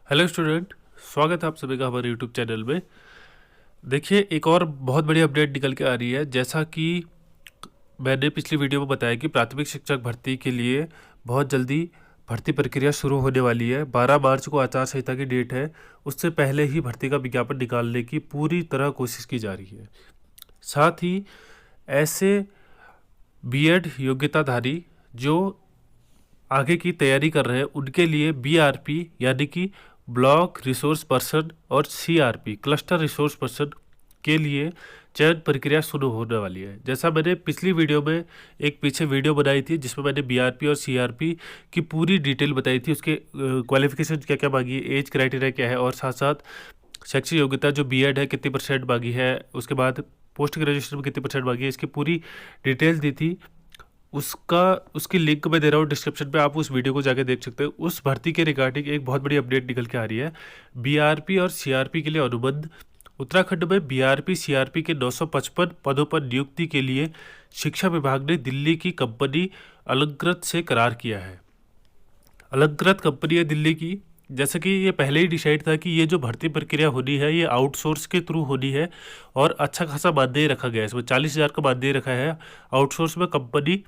Hello student, स्वागत है आप सभी का हमारे यूट्यूब चैनल में। देखिए, एक और बहुत बड़ी अपडेट निकल के आ रही है। जैसा कि मैंने पिछली वीडियो में बताया कि प्राथमिक शिक्षक भर्ती के लिए बहुत जल्दी भर्ती प्रक्रिया शुरू होने वाली है। 12 मार्च को आचार संहिता की डेट है। उससे पहले ही भर्ती का विज्ञापन निकालने की पूरी तरह कोशिश की जा रही है। साथ ही ऐसे बीएड योग्यताधारी जो आगे की तैयारी कर रहे हैं उनके लिए बीआरपी यानी कि ब्लॉक रिसोर्स पर्सन और सीआरपी क्लस्टर रिसोर्स पर्सन के लिए चयन प्रक्रिया शुरू होने वाली है। जैसा मैंने पिछली वीडियो में एक पीछे वीडियो बनाई थी जिसमें मैंने बीआरपी और सीआरपी की पूरी डिटेल बताई थी, उसके क्वालिफिकेशन क्या क्या मांगी है, एज क्राइटेरिया क्या है और साथ साथ शैक्षिक योग्यता जो बीएड है कितनी परसेंट मांगी है, उसके बाद पोस्ट ग्रेजुएशन में कितनी परसेंट मांगी है, इसकी पूरी डिटेल्स दी थी। उसकी लिंक मैं दे रहा हूँ डिस्क्रिप्शन पे, आप उस वीडियो को जाके देख सकते हो। उस भर्ती के रिगार्डिंग एक बहुत बड़ी अपडेट निकल के आ रही है। बीआरपी और सीआरपी के लिए अनुबंध। उत्तराखंड में बीआरपी सीआरपी के 955 पदों पर नियुक्ति के लिए शिक्षा विभाग ने दिल्ली की कंपनी अलंकृत से करार किया है। अलंकृत कंपनी है दिल्ली की। जैसे कि ये पहले ही डिसाइड था कि ये जो भर्ती प्रक्रिया होनी है ये आउटसोर्स के थ्रू होनी है और अच्छा खासा मानदेय रखा गया है। इसमें 40,000 का मानदेय रखा है। आउटसोर्स में कंपनी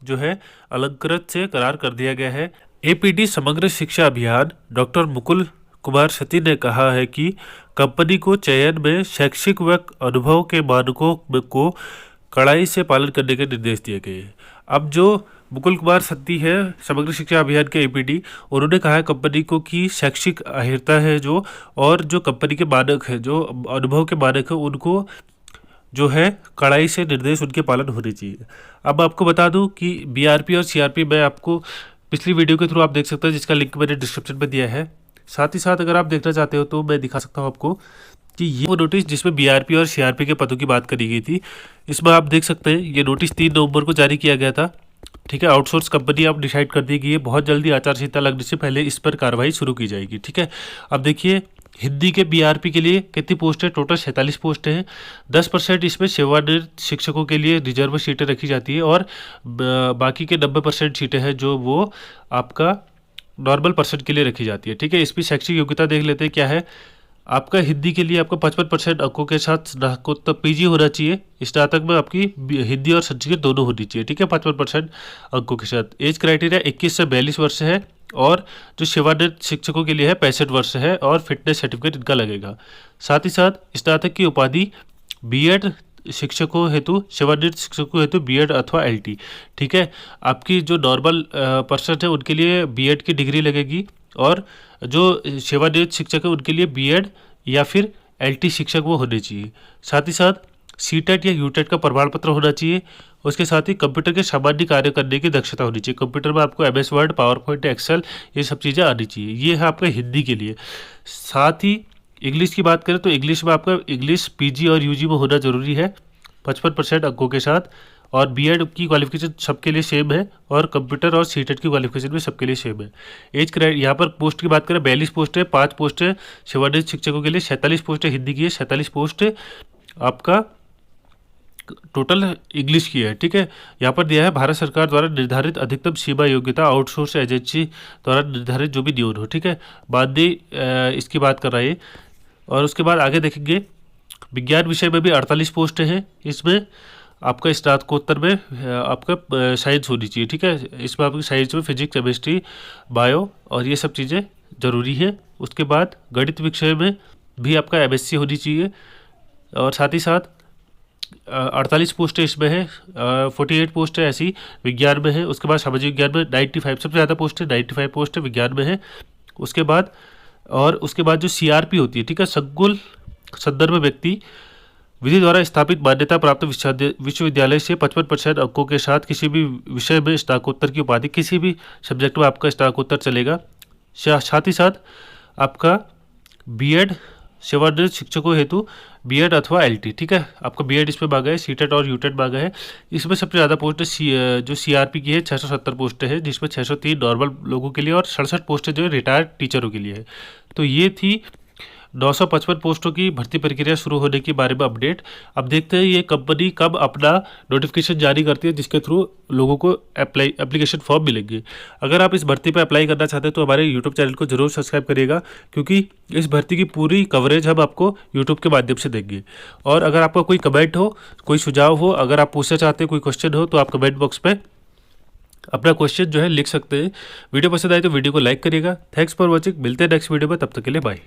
जो है अलंकृत से करार कर दिया गया है। एपीडी समग्र शिक्षा अभियान डॉक्टर मुकुल कुमार सती ने कहा है कि कंपनी को चयन में शैक्षिक व अनुभव के मानकों को कड़ाई से पालन करने के निर्देश दिए गए हैं। अब जो मुकुल कुमार सत्ती है समग्र शिक्षा अभियान के एपीडी, उन्होंने कहा है कंपनी को कि शैक्षिक अहिर्ता है जो और जो कंपनी के मानक है, जो अनुभव के मानक है, उनको जो है कड़ाई से निर्देश उनके पालन होने चाहिए। अब आपको बता दूं कि बीआरपी और सीआरपी मैं आपको पिछली वीडियो के थ्रू आप देख सकते हैं, जिसका लिंक मैंने डिस्क्रिप्शन में दिया है। साथ ही साथ अगर आप देखना चाहते हो तो मैं दिखा सकता हूं आपको कि ये वो नोटिस जिसमें बीआरपी और सीआरपी के पदों की बात करी गई थी, इसमें आप देख सकते हैं ये नोटिस 3 नवंबर को जारी किया गया था। ठीक है, आउटसोर्स कंपनी अब डिसाइड कर दी गई है। बहुत जल्दी आचार संहिता लगने से पहले इस पर कार्रवाई शुरू की जाएगी। ठीक है, अब देखिए हिंदी के बीआरपी के लिए कितनी पोस्ट है, टोटल 47 पोस्ट हैं। 10% इसमें सेवानिवृत्त शिक्षकों के लिए रिजर्व सीटें रखी जाती है और बाकी के 90% सीटें हैं जो वो आपका नॉर्मल पर्सन के लिए रखी जाती है। ठीक है, इसकी शैक्षिक योग्यता देख लेते हैं क्या है। आपका हिंदी के लिए आपका 55% अंकों के साथ स्नातकोत्तर पीजी होना चाहिए। स्नातक में आपकी हिंदी और संस्कृत दोनों होनी चाहिए। ठीक है, 55% अंकों के साथ। एज क्राइटेरिया 21 से 42 वर्ष है और जो सेवानिवृत्त शिक्षकों के लिए है 65 वर्ष है और फिटनेस सर्टिफिकेट इनका लगेगा। साथ ही साथ स्नातक की उपाधि बीएड शिक्षकों हेतु, सेवानिवृत्त शिक्षकों हेतु बीएड अथवा एलटी। ठीक है, आपकी जो नॉर्मल पर्सन है उनके लिए बीएड की डिग्री लगेगी और जो सेवानिवृत्त शिक्षक है उनके लिए बीएड या फिर एलटी शिक्षक वो होने चाहिए। साथ ही साथ सीटेट या यूटेट का प्रमाण पत्र होना चाहिए। उसके साथ ही कंप्यूटर के सामान्य कार्य करने की दक्षता होनी चाहिए। कंप्यूटर में आपको MS Word, PowerPoint, Excel ये सब चीज़ें आनी चाहिए। ये है आपका हिंदी के लिए। साथ ही इंग्लिश की बात करें तो इंग्लिश में आपका इंग्लिश पीजी और यूजी में होना जरूरी है 55% अंकों के साथ। और बीएड की क्वालिफिकेशन सबके लिए सेम है और कंप्यूटर और सीटेट की क्वालिफिकेशन भी सबके लिए सेम है। एज क्राइट यहाँ पर पोस्ट की बात करें 42 पोस्ट है, 5 पोस्ट है सेवानिवृत्त शिक्षकों के लिए, 47 पोस्ट है हिंदी की है, 47 पोस्ट है आपका टोटल इंग्लिश की है। ठीक है, यहाँ पर दिया है भारत सरकार द्वारा निर्धारित अधिकतम सीमा योग्यता आउटसोर्स एजेंसी द्वारा निर्धारित जो भी नियम हो। ठीक है, मानदेय इसकी बात कर रहा है। और उसके बाद आगे देखेंगे विज्ञान विषय में भी 48 पोस्ट हैं। इसमें आपका स्नातकोत्तर में आपका साइंस होनी चाहिए। ठीक है, इसमें आपकी साइंस में फिजिक्स, केमिस्ट्री, बायो और ये सब चीज़ें ज़रूरी है। उसके बाद गणित विषय में भी आपका एमएससी होनी चाहिए। और साथ ही साथ 48 पोस्टें इसमें है, 48 पोस्टें ऐसी विज्ञान में है। उसके बाद सामाजिक विज्ञान में 95 सबसे ज़्यादा पोस्ट है, 95 पोस्ट है विज्ञान में है। उसके बाद जो सीआरपी होती है, ठीक है, संकुल संदर्भ व्यक्ति विधि द्वारा स्थापित मान्यता प्राप्त विश्वविद्यालय से 55% अंकों के साथ किसी भी विषय में स्नातकोत्तर की उपाधि, किसी भी सब्जेक्ट में आपका स्नातकोत्तर चलेगा। साथ ही साथ आपका बीएड सेवानिवृत्त शिक्षकों हेतु बीएड अथवा एलटी। ठीक है, आपका बीएड इसमें मांगा है, सीटेट और यूटेट मांगा है। इसमें सबसे ज़्यादा पोस्ट जो सीआरपी की है 670 पोस्टें हैं, जिसमें 603 नॉर्मल लोगों के लिए और 67 पोस्टें जो है रिटायर्ड टीचरों के लिए है। तो ये थी 955 पोस्टों की भर्ती प्रक्रिया शुरू होने के बारे में अपडेट। अब देखते हैं ये कंपनी कब अपना नोटिफिकेशन जारी करती है जिसके थ्रू लोगों को एप्लीकेशन फॉर्म मिलेंगे। अगर आप इस भर्ती पर अप्लाई करना चाहते हैं तो हमारे यूट्यूब चैनल को जरूर सब्सक्राइब करिएगा, क्योंकि इस भर्ती की पूरी कवरेज हम आपको यूट्यूब के माध्यम से देंगे। और अगर आपका कोई कमेंट हो, कोई सुझाव हो, अगर आप पूछना चाहते हैं, कोई क्वेश्चन हो, तो आप कमेंट बॉक्स में अपना क्वेश्चन जो है लिख सकते हैं। वीडियो पसंद आए तो वीडियो को लाइक करिएगा। Thanks for watching. मिलते हैं नेक्स्ट वीडियो में, तब तक के लिए बाय।